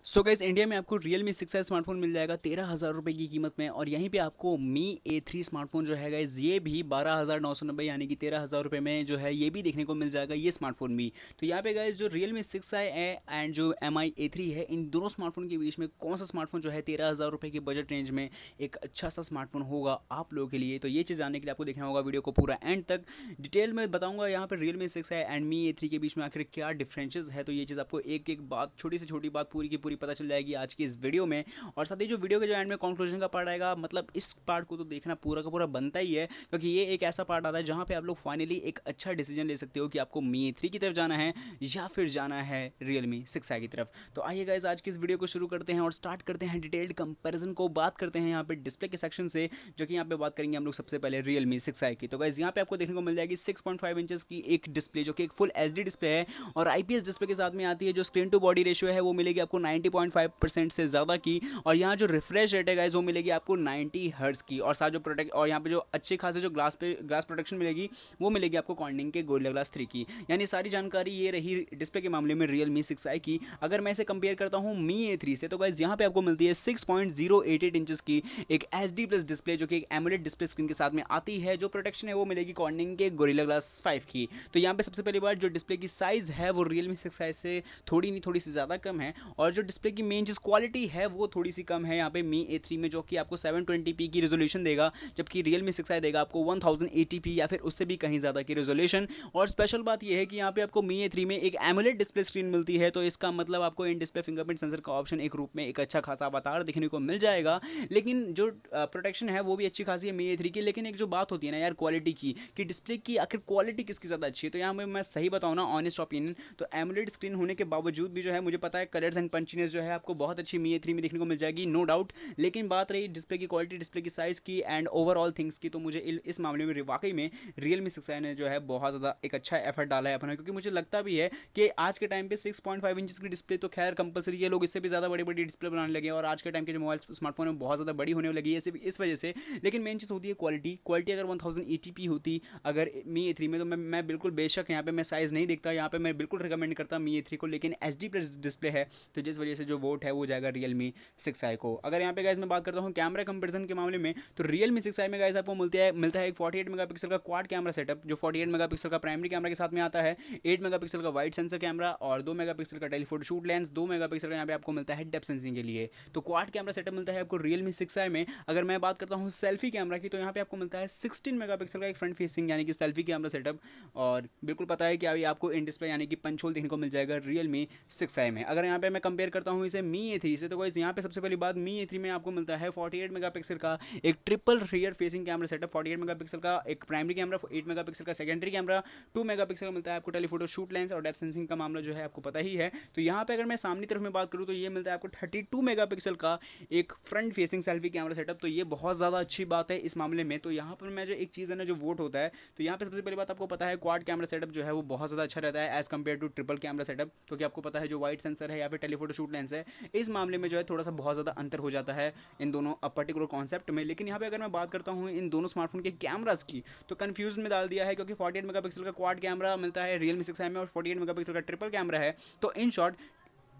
So guys, India में आपको Realme 6i smartphone मिल जाएगा 13,000 रुपये की कीमत में। और यहीं पे आपको Mi A3 स्मार्टफोन जो है गाइस, ये भी 12,990 यानी कि 13,000 रुपये में जो है ये भी देखने को मिल जाएगा ये स्मार्टफोन भी। तो यहाँ पे गाइस जो Realme 6i है एंड जो Mi A3 है, इन दोनों स्मार्टफोन के बीच में कौन सा स्मार्टफोन जो है 13,000 रुपये की बजट रेंज में एक अच्छा सा स्मार्टफोन होगा आप लोगों के लिए। तो ये चीज़ जानने के लिए आपको देखना होगा वीडियो को पूरा एंड तक। डिटेल में बताऊंगा यहाँ पे Realme 6i and Mi A3 के बीच में आखिर क्या डिफरेंसेस है। तो ये चीज़ आपको एक एक बात, छोटी से छोटी बात पूरी की पूरी पता चल जाएगी आज की इस वीडियो में। और साथ ही जो वीडियो के जो एंड में कंक्लूजन का पार्ट आएगा, मतलब इस पार्ट को तो देखना पूरा का पूरा बनता ही है, क्योंकि ये एक ऐसा पार्ट आता है जहाँ पे आप लोग फाइनली एक अच्छा डिसीजन ले सकते हो कि आपको Mi A3 की तरफ जाना है या फिर जाना है Realme 6i की तरफ। तो आइए गाइस, आज की इस वीडियो को शुरू करते हैं और स्टार्ट करते हैं डिटेल्ड कंपैरिजन को। बात करते हैं यहाँ पे डिस्प्ले के सेक्शन से, जो कि यहाँ पे बात करेंगे हम लोग सबसे पहले Realme 6i की। तो गाइस यहाँ पे आपको देखने को मिल जाएगी 6.5 इंचेस की एक डिस्प्ले, जो कि एक फुल एचडी डिस्प्ले है और आईपीएस डिस्प्ले के साथ में आती है। जो स्क्रीन टू बॉडी रेशियो है वो मिलेगी आपको 90.5% से ज़्यादा की। और यहाँ जो रिफ्रेश रेट है गाइस वो मिलेगी आपको 90 हर्ट्ज की। और साथ जो प्रोटेक्ट, और यहाँ पे जो अच्छे खासे जो ग्लास प्रोटेक्शन मिलेगी वो मिलेगी आपको कॉर्निंग के गोरिल्ला ग्लास 3 की। यानी सारी जानकारी ये रही डिस्प्ले के मामले में Realme 6i की। अगर मैं इसे कंपेयर करता हूँ Mi A3 से, तो गाइस यहाँ पे आपको मिलती है 6.088 इंचेस की एक HD प्लस डिस्प्ले, जो कि एक एमोलेड डिस्प्ले स्क्रीन के साथ में आती है। जो प्रोटेक्शन है वो मिलेगी कॉर्निंग के गोरिल्ला ग्लास 5 की। तो यहाँ पे सबसे पहली बात, जो डिस्प्ले की साइज है वो Realme 6i से थोड़ी नहीं थोड़ी सी ज़्यादा कम है। और जो डिस्प्ले की मेन चीज़ क्वालिटी है वो थोड़ी सी कम है यहाँ पे Mi A3 में, जो कि आपको 720p की रेजोल्यूशन देगा, जबकि Realme 6i देगा आपको 1080p या फिर उससे भी कहीं ज़्यादा की रेजोल्यूशन। और स्पेशल बात यह है कि यहाँ पे आपको Mi A3 में एक एमोलेड डिस्प्ले स्क्रीन मिलती है। तो इसका मतलब आपको इन डिस्प्ले फिंगरप्रिंट सेंसर का ऑप्शन एक रूप में एक अच्छा खासा अवतार देखने को मिल जाएगा। लेकिन जो प्रोटेक्शन है वो भी अच्छी खासी है Mi A3 की। लेकिन एक जो बात होती है ना यार क्वालिटी की, कि डिस्प्ले की आखिर क्वालिटी किसकी ज़्यादा अच्छी है, तो यहाँ मैं सही बताऊँ ना, ऑनेस्ट ओपिनियन, तो एमोलेड स्क्रीन होने के बावजूद भी जो है मुझे पता है कलर्स एंड पंचीनेस जो है आपको बहुत अच्छी Mi A3 में देखने को मिल जाएगी, नो डाउट। लेकिन बात रही डिस्प्ले की क्वालिटी, डिस्प्ले की साइज़ की एंड ओवरऑल थिंग्स की, तो मुझे इस मामले में वाकई में Realme 6i ने जो है बहुत ज़्यादा एक अच्छा एफर्ट डाला है अपना। क्योंकि मुझे लगता भी है कि आज के टाइम पे 6.5 इंच की डिस्प्ले तो खैर कंपलसरी है, लोग इससे भी ज़्यादा बड़ी बड़ी डिस्प्ले बनाने लगे हैं। और आज के टाइम के जो मोबाइल स्मार्टफोन है बहुत ज़्यादा बड़ी होने लगी है इस वजह से। लेकिन मेन चीज़ होती है क्वालिटी। क्वालिटी अगर 1080p होती अगर Mi A3 में, तो मैं बिल्कुल बेशक यहाँ पे मैं साइज़ नहीं देखता, यहाँ पे मैं बिल्कुल रिकमेंड करता Mi A3 को। लेकिन HD प्लस डिस्प्ले है, तो जिस वजह से जो वोट है वो जाएगा Realme 6i को। अगर यहाँ पे गाइस मैं बात करता हूँ कैमरा कंपैरिजन के मामले में, तो Realme 6i में गाइस आपको मिलता है एक 48 मेगापिक्सल का क्वाड कैमरा सेटअप, जो 48 मेगापिक्सल का प्राइमरी कैमरा के साथ में आता है, 8 मेगापिक्सल का वाइड सेंसर कैमरा और 2 मेगापिक्सल का टेलीफोटो शूट लेंस, 2 मेगापिक्सल का यहाँ पे आपको मिलता है डेप्थ सेंसिंग के लिए। तो क्वाड कैमरा सेटअप मिलता है आपको Realme 6i में। अगर मैं बात करता हूँ सेल्फी कैमरा की, तो यहाँ पे आपको मिलता है 16 मेगापिक्सल का एक फ्रंट फेसिंग यानी कि सेल्फी कैमरा सेटअप। और बिल्कुल पता है कि अभी आपको इन डिस्प्ले यानी कि पंच होल देखने को मिल जाएगा Realme 6i में। अगर यहाँ पे मैं कंपेयर करता हूँ इसे Mi A3 से, तो गाइस यहाँ पे सबसे पहली बात, Mi A3 में आपको मिलता है 48 मेगापिक्सल का एक triple rear facing camera setup, 48 megapixel का एक प्राइमरी कैमरा, 8 मेगापिक्सल का सेकेंडरी कैमरा, 2 मेगापिक्सल का मिलता है आपको टेलीफोटो शूट लेंस, और डेप्थ सेंसिंग का मामला जो है आपको पता ही है। तो यहाँ पे अगर मैं सामने तरफ में बात करूँ, तो ये मिलता है आपको 32 मेगापिक्सल का एक front facing selfie camera setup. तो ये बहुत ज़्यादा अच्छी बात है इस मामले में। तो यहाँ पर मैं जो एक चीज़ है ना, जो वोट होता है, तो यहाँ पे सबसे पहली बात आपको पता है क्वाड कैमरा सेटअप जो है वो बहुत ज़्यादा अच्छा रहता है as compare to triple camera setup. क्योंकि आपको पता है जो वाइड सेंसर है या फिर टेलीफोटो शूट लेंस है, इस मामले में जो है थोड़ा सा बहुत ज़्यादा अंतर हो जाता है इन दोनों पर्टिकुलर कॉन्सेप्ट में। लेकिन यहाँ पे अगर मैं बात करता हूँ इन दोनों स्मार्टफोन के कैमरास की, तो कंफ्यूज में डाल दिया है, क्योंकि 48 मेगापिक्सल का क्वाड कैमरा मिलता है Realme 6i में और 48 मेगापिक्सल का ट्रिपल कैमरा है। तो इन शॉर्ट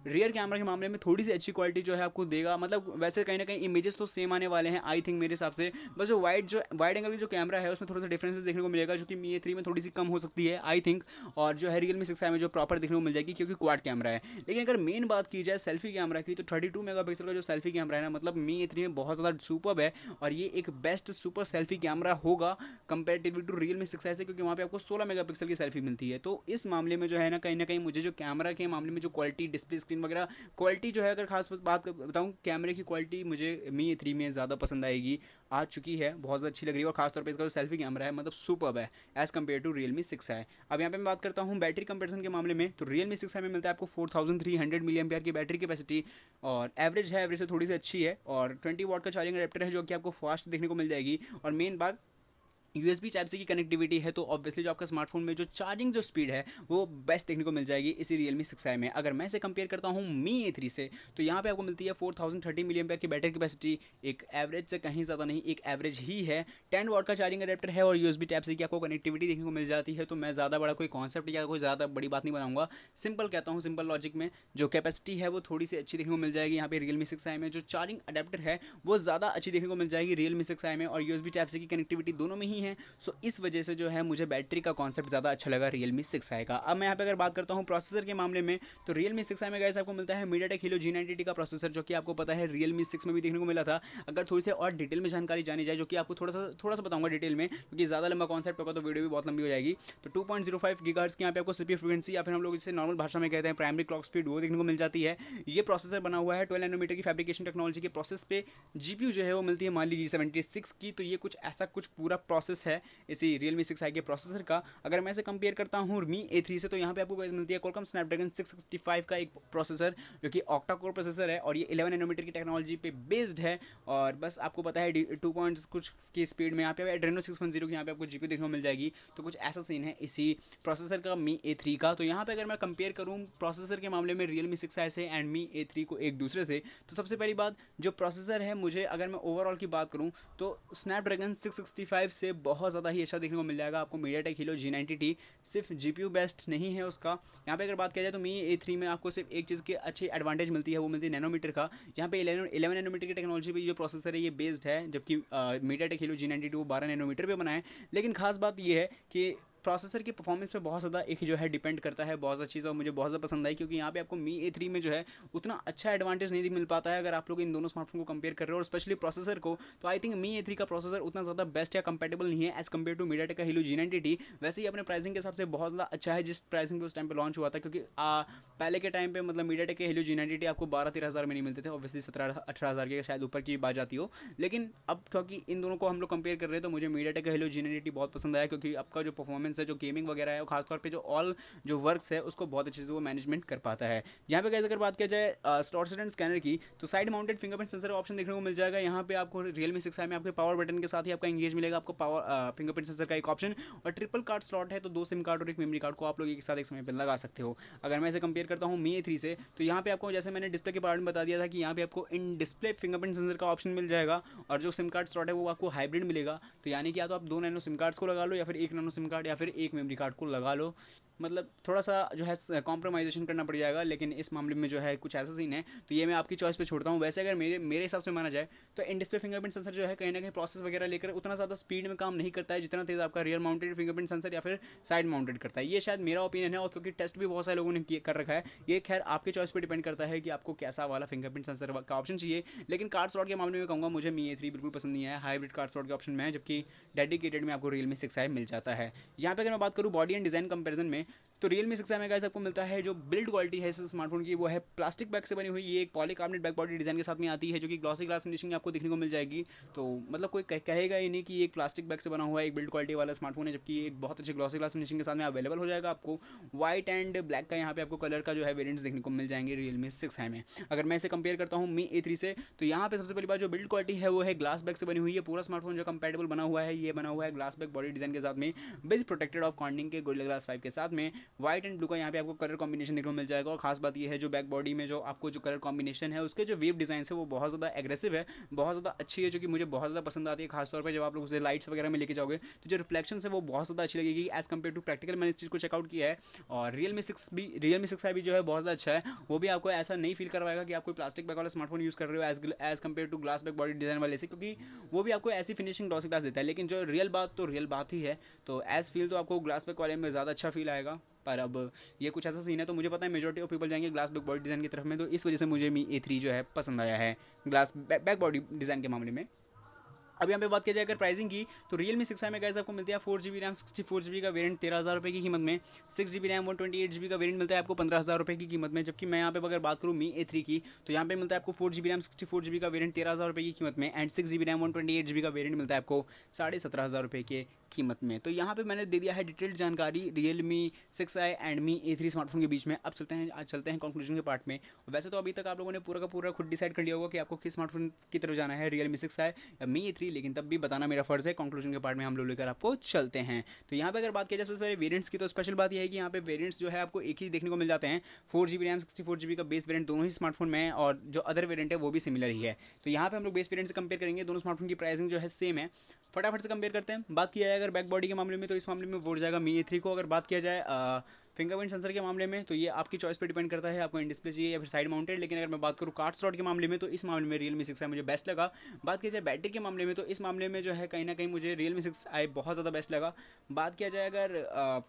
रियर कैमरा के मामले में थोड़ी सी अच्छी क्वालिटी जो है आपको देगा। मतलब वैसे कहीं ना कहीं इमेजेस तो सेम आने वाले हैं आई थिंक मेरे हिसाब से। बस जो वाइड एंगल की जो कैमरा है उसमें थोड़ा सा डिफरेंसेस देखने को मिलेगा, जो कि Mi A3 में थोड़ी सी कम हो सकती है आई थिंक। और जो है Realme 6i में जो प्रॉपर देखने को मिल जाएगी, क्योंकि क्वाड कैमरा है। लेकिन अगर मेन बात की जाए सेल्फी कैमरा की, तो 32 मेगापिक्सल का जो सेल्फी कैमरा है ना, मतलब Mi A3 में बहुत ज़्यादा सुपर्ब है। और ये एक बेस्ट सुपर सेल्फी कैमरा होगा कंपेरेटिवली टू Realme 6i से, क्योंकि वहाँ पे आपको 16 मेगापिक्सल की सेल्फी मिलती है। तो इस मामले में जो है ना, कहीं ना कहीं मुझे जो कैमरा के मामले में जो क्वालिटी, डिस्प्ले स्क्रीन वगैरह क्वालिटी जो है, अगर खास बात बताऊं कैमरे की क्वालिटी, मुझे Mi A3 में ज़्यादा पसंद आएगी, आ चुकी है, बहुत ज़्यादा अच्छी लग रही है। और खासतौर पे इसका जो सेल्फी कैमरा है मतलब सुपर्ब है as compare to Realme 6i। अब यहाँ पे मैं बात करता हूँ बैटरी कंपेरिजन के मामले में, तो Realme 6i में मिलता है आपको 4300 मिली एम्पियर की बैटरी कैपेसिटी। और एवरेज है, एवरेज से थोड़ी सी अच्छी है। और 20 वाट का चार्जिंग अडेप्टर है, जो कि आपको फास्ट देखने को मिल जाएगी। और मेन बात, USB टाइप सी की कनेक्टिविटी है, तो ऑब्वियसली जो आपका स्मार्टफोन में जो चार्जिंग जो स्पीड है वो बेस्ट देखने को मिल जाएगी इसी Realme 6i में। अगर मैं इसे कंपेयर करता हूँ Mi A3 से, तो यहाँ पे आपको मिलती है 4030 मिली एम्पेयर की बैटरी कैपेसिटी, एक एवरेज से कहीं ज़्यादा नहीं, एक एवरेज ही है। 10 वॉट का चार्जिंग अडेप्टर है और USB टाइप सी की आपको कनेक्टिविटी देखने को मिल जाती है। तो मैं ज़्यादा बड़ा कोई कॉन्सेप्ट या कोई ज़्यादा बड़ी बात नहीं बनाऊंगा, सिंपल कहता हूँ, सिंपल लॉजिक में जो कैपेसिटी है वो थोड़ी सी अच्छी देखने को मिल जाएगी यहाँ पे Realme 6i में। जो चार्जिंग अडेप्टर है वो ज़्यादा अच्छी देखने को मिल जाएगी Realme 6i में, और USB टाइप सी की कनेक्टिविटी दोनों में ही है। सो इस वजह से जो है मुझे बैटरी का कॉन्सेप्ट ज़्यादा अच्छा लगा Realme 6i का। अब मैं यहाँ पे अगर बात करता हूँ प्रोसेसर के मामले में, तो Realme 6i में गाइस आपको मिलता है MediaTek Helio G90T का प्रोसेसर, जो कि आपको पता है Realme 6 में भी देखने को मिला था। अगर थोड़ी सी और डिटेल में जानकारी जानी जाए, जो कि आपको थोड़ा सा बताऊंगा डिटेल में, क्योंकि ज़्यादा लंबा कॉन्सेप्ट होगा तो वीडियो भी बहुत लंबी हो जाएगी। तो 2.05 गीगाहर्ट्ज़ की यहाँ पे आपको CPU फ्रीक्वेंसी, या फिर हम लोग इसे नॉर्मल भाषा में कहते हैं प्राइमरी क्लॉक स्पीड, वो देखने को मिल जाती है। ये प्रोसेसर बना हुआ है 12 नैनोमीटर की फैब्रिकेशन टेक्नोलॉजी के प्रोसेस पे। GPU जो है वो मिलती है मान लीजिए G76 की। तो ये कुछ ऐसा कुछ पूरा प्रोसेस है इसी Realme 6i के प्रोसेसर का। अगर मैं इसे कंपेयर करता हूँ Mi A3 से, तो यहाँ पे आपको मिलती है Qualcomm Snapdragon 665 का एक प्रोसेसर, जो कि ऑक्टा कोर प्रोसेसर है, और ये 11 नैनोमीटर की टेक्नोलॉजी पे बेस्ड है। और बस आपको पता है 2 पॉइंट्स कुछ की स्पीड में यहाँ पे Adreno 610 की यहाँ पे आपको GPU देखने को मिल जाएगी। तो कुछ ऐसा सीन है इसी प्रोसेसर का Mi A3 का। तो यहाँ पे अगर मैं कंपेयर करूँ प्रोसेसर के मामले में Realme 6i से एंड Mi A3 को एक दूसरे से, तो सबसे पहली बात जो प्रोसेसर है, मुझे अगर मैं ओवरऑल की बात करूँ तो Snapdragon 665 से बहुत ज़्यादा ही अच्छा देखने को मिल जाएगा आपको MediaTek Helio G90T। सिर्फ GPU बेस्ट नहीं है उसका। यहाँ पे अगर बात किया जाए तो Mi A3 में आपको सिर्फ एक चीज़ की अच्छी एडवांटेज मिलती है, वो मिलती है नैनोमीटर का। यहाँ पे 11 नैनोमीटर की टेक्नोलॉजी पे जो प्रोसेसर है ये बेस्ड है, जबकि MediaTek Helio G90T वो 12 नैनोमीटर पे बना है। लेकिन खास बात ये है कि प्रोसेसर की परफॉर्मेंस पे बहुत ज़्यादा एक जो है डिपेंड करता है, बहुत ज़्यादा चीज़, और मुझे बहुत ज़्यादा पसंद आई, क्योंकि यहाँ पे आपको Mi A3 में जो है उतना अच्छा एडवांटेज नहीं मिल पाता है अगर आप लोग इन दोनों स्मार्टफोन को कंपेयर कर रहे हो, और स्पेशली प्रोसेसर को। तो आई थिंक Mi A3 का प्रोसेसर उतना ज़्यादा बेस्ट या कंपेटेबल नहीं है एज कम्पेयर टू MediaTek का Helio G90T। वैसे ही अपने प्राइसिंग के हिसाब से बहुत ज़्यादा अच्छा है जिस प्राइसिंग पे उस टाइम पे लॉन्च हुआ था, क्योंकि पहले के टाइम पे मतलब MediaTek के Helio G90T आपको 12-13 हज़ार में नहीं मिलते थे, ऑब्वियसली 17-18 हज़ार के शायद ऊपर की बात जाती हो। लेकिन अब क्योंकि इन दोनों को हम लोग कंपेयर कर रहे हैं, तो मुझे MediaTek का Helio G90T बहुत पसंद आया, क्योंकि आपका जो परफॉर्मेंस है, जो गेमिंग वगैरह है, खासतौर पे जो ऑल जो वर्क्स है उसको बहुत अच्छे से वो मैनेजमेंट कर पाता है। यहाँ पे गाइस अगर बात किया जाए स्लॉट एंड स्कैनर की, तो side mounted fingerprint sensor option देखने को मिल जाएगा। यहाँ पे आपको Realme 6i में आपके पावर बटन के साथ ही आपका इंगेज मिलेगा, आपको पावर फिंगरप्रिंट सेंसर का एक ऑप्शन, और ट्रिपल कार्ड स्लॉट है, तो 2 सिम कार्ड और एक मेमोरी कार्ड को आप लोग एक साथ एक समय पर लगा सकते हो। अगर मैं इसे कंपेयर करता हूँ Mi A3 से, तो यहाँ पे आपको जैसे मैंने डिस्प्ले के बारे में बता दिया था कि यहाँ पे आपको इन डिस्प्ले फिंगरप्रिंट सेंसर का ऑप्शन मिल जाएगा, और जो सिम कार्ड स्लॉट है वो आपको हाइब्रिड मिलेगा। तो यानी कि या तो आप 2 नैनो सिम कार्ड्स को लगा लो, या फिर 1 नैनो सिम कार्ड, या फिर 1 मेमोरी कार्ड को लगा लो। मतलब थोड़ा सा जो है कॉम्प्रोमाइजेशन करना पड़ जाएगा, लेकिन इस मामले में जो है कुछ ऐसा सीन है, तो ये मैं आपकी चॉइस पे छोड़ता हूँ। वैसे अगर मेरे हिसाब से माना जाए, तो इन डिस्प्ले फिंगरप्रिंट सेंसर जो है कहीं ना कहीं प्रोसेस वगैरह लेकर उतना ज़्यादा स्पीड में काम नहीं करता है जितना तेज़ आपका रियर माउंटेड फिंगरप्रिंट सेंसर या फिर साइड माउंटेड करता है। ये शायद मेरा ओपिनियन है, और क्योंकि टेस्ट भी बहुत सारे लोगों ने कर रखा है। ये खैर आपके चॉइस पर डिपेंड करता है कि आपको कैसा वाला फिंगरप्रिंट सेंसर का ऑप्शन चाहिए। लेकिन कार्ड स्लॉट के मामले में कहूँगा मुझे Mi A3 बिल्कुल पसंद नहीं आया, हाइब्रिड कार्ड स्लॉट के ऑप्शन में है, जबकि डेडिकेटेड में आपको Realme 6i मिल जाता है। यहाँ पे अगर मैं बात करूँ बॉडी एंड डिज़ाइन कंपेरिजन में, तो Realme 6i में गाइस आपको मिलता है जो बिल्ड क्वालिटी है इस स्मार्टफोन की, वो है प्लास्टिक बैक से बनी हुई। ये एक पॉलीकार्बोनेट बैक बॉडी डिजाइन के साथ में आती है, जो कि ग्लॉसी ग्लास फिनिशिंग आपको देखने को मिल जाएगी। तो मतलब कोई कहेगा ही नहीं कि ये एक प्लास्टिक बैक से बना हुआ एक बिल्ड क्वालिटी वाला स्मार्टफोन है, जबकि एक बहुत अच्छी ग्लॉसी ग्लास फिनिशिंग के साथ में अवेलेबल हो जाएगा आपको। व्हाइट एंड ब्लैक का यहाँ पे आपको कलर का जो है वेरियंट्स देखने को मिल जाएंगे Realme 6i में। अगर मैं इसे कंपेयर करता हूँ Mi A3 से, तो यहाँ पे सबसे पहली बात जो बिल्ड क्वालिटी है वो है ग्लास बैक से बनी हुई है। पूरा स्मार्टफोन जो कंपैटिबल बना हुआ है, ये बना हुआ है ग्लास बैक बॉडी डिजाइन के साथ में, बिल्ड प्रोटेक्टेड ऑफ कॉर्निंग के Gorilla Glass 5 के साथ में। व्हाइट एंड ब्लू का यहाँ पे आपको कलर कॉम्बिनेशन देखने को मिल जाएगा, और खास बात ये है जो बैक बॉडी में जो आपको जो कलर कॉम्बिनेशन है उसके जो वेव डिजाइन है वो बहुत ज़्यादा एग्रेसिव है, बहुत ज़्यादा अच्छी है, जो कि मुझे बहुत ज़्यादा पसंद आती है। खासतौर पर जब आप लोग उसे लाइट्स वगैरह में लेके जाओगे, तो जो रिफ्लेक्शन है वो बहुत ज़्यादा अच्छी लगेगी एज कम्पेयर टू प्रैक्टिकल। मैंने इस चीज़ को चेकआउट किया है, और Realme 6i भी जो है बहुत ज़्यादा अच्छा है। वो भी आपको ऐसा नहीं फील करवाएगा कि आप कोई प्लास्टिक बैक वाला स्मार्टफोन यूज़ कर रहे हो as compare to glass back body design वाले से, क्योंकि वो भी आपको ऐसी फिनिशिंग ग्लॉसी ग्लास देता है। लेकिन जो रियल बात तो रियल बात ही है, तो एज फील तो आपको ग्लास बैक वाले में ज़्यादा अच्छा फील आएगा। पर अब ये कुछ ऐसा सीन है, तो मुझे पता है मेजॉरिटी ऑफ पीपल जाएंगे ग्लास बैक बॉडी डिज़ाइन की तरफ में, तो इस वजह से मुझे Mi A3 जो है पसंद आया है ग्लास बैक बॉडी डिज़ाइन के मामले में। अब यहाँ पे बात की जाए अगर प्राइसिंग की, तो Realme 6i में गाइस आपको मिलती है 4GB रैम 64GB का वेरिएंट 13,000 रुपये की कीमत में। 6GB रैम 128GB का वेरिएंट मिलता है आपको 15,000 रुपये की कीमत में। जबकि मैं यहाँ पे अगर बात करूँ Mi A3 की, तो यहाँ पे मिलता है आपको 4GB रैम 64GB का वेरिएंट 13,000 रुपये की कीमत में, एंड 6GB रैम 128GB का वेरिएंट मिलता है आपको 17,500 रुपये के कीमत में। तो यहाँ पे मैंने दे दिया है डिटेल्ड जानकारी Realme 6i and Mi A3 smartphone के बीच में। अब चलते हैं कंक्लूजन के पार्ट में। वैसे तो अभी तक आप लोगों ने पूरा का पूरा खुद डिसाइड कर लिया होगा कि आपको किस स्मार्टफोन की तरफ जाना है, Realme 6i या Mi A3। लेकिन तब भी बताना मेरा फर्ज है। कंक्लूजन के पार्ट में हम लोग लेकर आपको चलते हैं। तो यहाँ पे अगर बात किया जाए सबसे पहले वेरिएंट्स की, तो स्पेशल बात यह है कि यहाँ पे वेरिएंट्स जो है आपको एक ही देखने को मिल जाते हैं। 4GB रैम 64GB का बेस वेरिएंट दोनों ही स्मार्टफोन में है, और जो अदर वेरिएंट है वो भी सिमिलर ही है। तो यहाँ पे हम लोग बेस वेरिएंट से कंपेयर करेंगे, दोनों स्मार्टफोन की प्राइसिंग जो है सेम है। फटाफट से कंपेयर करते हैं। बात किया जाए अगर बैक बॉडी के मामले में, तो इस मामले में वोट जाएगा मी A3 को। अगर बात किया जाए फिंगरप्रिंट सेंसर के मामले में, तो ये आपकी चॉइस पे डिपेंड करता है, आपको इन डिस्प्ले चाहिए या फिर साइड माउंटेड। लेकिन अगर मैं बात करूँ कार्ड स्लॉट के मामले में, तो इस मामले में Realme 6i मुझे बेस्ट लगा। बात किया जाए बैटरी के मामले में, तो इस मामले में जो है कहीं ना कहीं मुझे Realme 6i बहुत ज़्यादा बेस्ट लगा। बात किया जाए अगर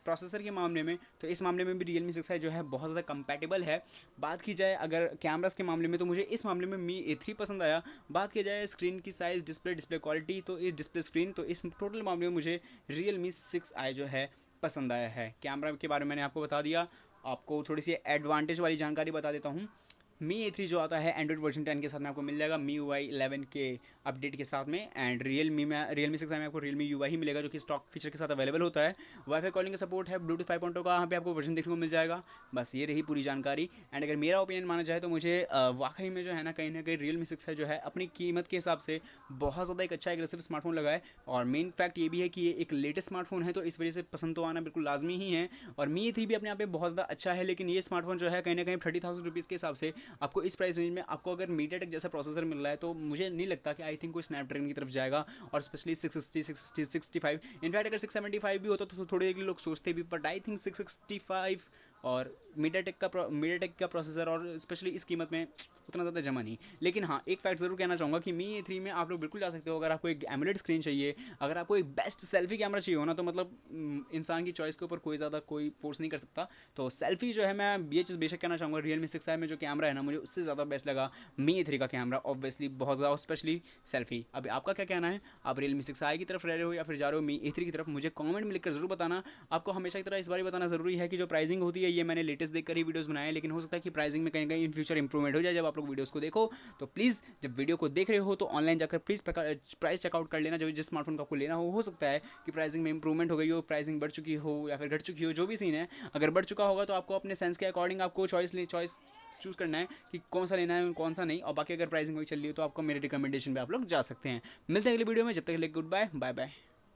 प्रोसेसर के मामले में, तो इस मामले में भी Realme 6i जो है बहुत ज़्यादा कंपैटिबल है। बात की जाए अगर कैमरास के मामले में, तो मुझे इस मामले में मी A3 पसंद आया। बात किया जाए स्क्रीन की साइज़, डिस्प्ले क्वालिटी, तो इस डिस्प्ले स्क्रीन, तो इस टोटल मामले में मुझे Realme 6i जो है पसंद आया है। कैमरा के बारे में मैंने आपको बता दिया। आपको थोड़ी सी एडवांटेज वाली जानकारी बता देता हूँ। मी A3 जो आता है एंड्रॉइड वर्जन 10 के साथ में आपको मिल जाएगा MIUI 11 के अपडेट के साथ में। एंड Realme 6i में आपको Realme UI ही मिलेगा, जो कि स्टॉक फीचर के साथ अवेलेबल होता है। वाईफाई कॉलिंग का सपोर्ट है, ब्लूटूथ 5.0 का यहाँ पे आपको वर्जन देखने को मिल जाएगा। बस ये रही पूरी जानकारी। एंड अगर मेरा ओपिनियन माना जाए, तो मुझे वाकई में जो है ना कहीं Realme 6i जो है अपनी कीमत के हिसाब से बहुत ज़्यादा एक अच्छा एग्रेसिव स्मार्टफोन लगा है। और मेन फैक्ट ये भी है कि ये एक लेटेस्ट स्मार्टफोन है, तो इस वजह से पसंद तो आना बिल्कुल लाजमी ही है। और मी A3 भी अपने आप में बहुत ज़्यादा अच्छा है, लेकिन ये स्मार्टफोन जो है कहीं ना कहीं 30,000 रुपीज़ के हिसाब से आपको इस प्राइस रेंज में आपको अगर मीडियाटेक जैसा प्रोसेसर मिल रहा है, तो मुझे नहीं लगता कि आई थिंक कोई स्नैपड्रैगन की तरफ जाएगा। और स्पेशली 660, 660, 665, इनफैक्ट अगर 675 भी होता तो थोड़ी देर के लिए लोग सोचते भी, बट आई थिंक 665 और मीडियाटेक का प्रोसेसर और स्पेशली इस कीमत में उतना ज़्यादा जमा नहीं। लेकिन हाँ, एक फैक्ट ज़रूर कहना चाहूँगा कि मी A3 में आप लोग बिल्कुल जा सकते हो। अगर आपको एक एमुलेट स्क्रीन चाहिए, अगर आपको एक बेस्ट सेल्फी कैमरा चाहिए हो ना, तो मतलब इंसान की चॉइस के ऊपर कोई फोर्स नहीं कर सकता। तो सेल्फी जो है, मैं ये चीज़ बेशक कहना चाहूँगा, Realme 6i में जो कैमरा है ना, मुझे उससे ज़्यादा बेस्ट लगा मी A3 का कैमरा, ऑब्वियसली बहुत ज़्यादा, स्पेशली सेल्फी। अभी आपका क्या कहना है? आप Realme 6i की तरफ रह रहे हो या फिर जा रहे हो मी A3 की तरफ? मुझे कमेंट में लिखकर जरूर बताना। आपको हमेशा की तरह इस बार बताना जरूरी है कि जो प्राइसिंग होती है, ये मैंने लेटेस्ट देखकर ही वीडियोस बनाए हैं, लेकिन हो सकता है कि प्राइसिंग में कहीं कहीं इन फ्यूचर इंप्रूवमेंट हो जाए जब आप लोग वीडियोस को देखो। तो प्लीज़ जब वीडियो को देख रहे हो, तो ऑनलाइन जाकर प्लीज़ प्राइस चेकआउट कर लेना। जो जिस स्मार्टफोन को आपको लेना हो सकता है कि प्राइसिंग में इंप्रूवमेंट हो गई हो, प्राइसिंग बढ़ चुकी हो या फिर घट चुकी हो, जो भी सीन है। अगर बढ़ चुका होगा तो आपको अपने सेंस के अकॉर्डिंग आपको चॉइस चूज़ करना है कि कौन सा लेना है और कौन सा नहीं। और बाकी अगर प्राइसिंग वही चल रही है, तो आपको मेरे रिकमेंडेशन पे आप लोग जा सकते हैं। मिलते हैं अगले वीडियो में, जब तक के लिए गुड बाय, बाय बाय।